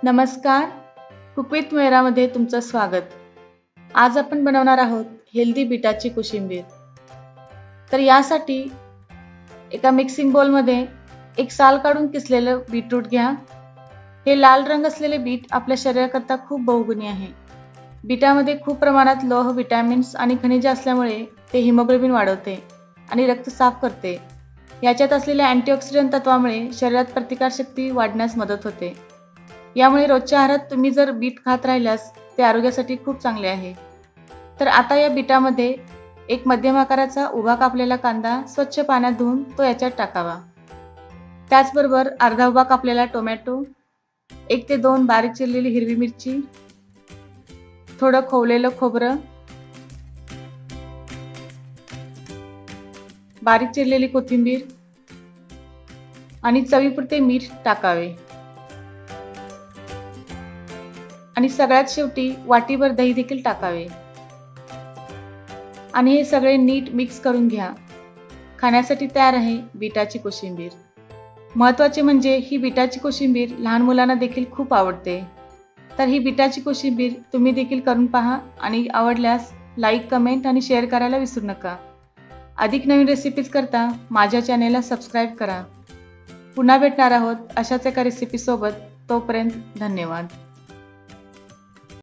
नमस्कार, cook with मेहरामध्ये तुमचं स्वागत. आज आपण बनवणार आहोत हेल्दी बीटाची कोशिंबीर. तर यासाठी एका मिक्सिंग बोलमध्ये एक साल काढून किसलेलं बीटरूट घ्या. हे लाल रंग असलेले बीट आपल्या शरीराकरता खूप बहुगुणी आहे. बीटामध्ये खूप प्रमाणात लोह, विटॅमिन्स आणि खनिजे असल्यामुळे ते हिमोग्लोबिन वाढवते आणि रक्त साफ करते. याच्यात असलेल्या अँटीऑक्सिडंट तत्वामुळे शरीरात प्रतिकारशक्ती वाढण्यास मदत होते. यामुळे रोजच्या आहारात तुम्ही जर बीट खात राहिल्यास ते आरोग्यासाठी खूप चांगले आहे. तर आता या बीटामध्ये एक मध्यम आकाराचा उभा कापलेला कांदा स्वच्छ पाण्यात धुवून तो याच्यात टाकावा. त्याचबरोबर अर्धा उभा कापलेला टोमॅटो, 1 ते 2 बारीक चिरलेली हिरवी मिरची, थोडं खोवलेलं खोबरं, बारीक चिरलेली कोथिंबीर आणि चवीपुरते मीठ टाकावे. आणि सगळ्यात शेवटी वाटीभर दही देखील टाकावे आणि हे सगळे नीट मिक्स करून घ्या. खाण्यासाठी तयार आहे बीटाची कोशिंबीर. महत्त्वाचे म्हणजे ही बीटाची कोशिंबीर लहान मुलांना देखील खूप आवडते. तर ही बीटाची कोशिंबीर तुम्ही देखील करून पहा आणि आवडल्यास लाईक, कमेंट आणि शेअर करायला विसरू नका. अधिक नवीन रेसिपीज करता माझ्या चॅनेलला सबस्क्राईब करा. पुन्हा भेटणार आहोत अशाच एका रेसिपीसोबत. तोपर्यंत धन्यवाद.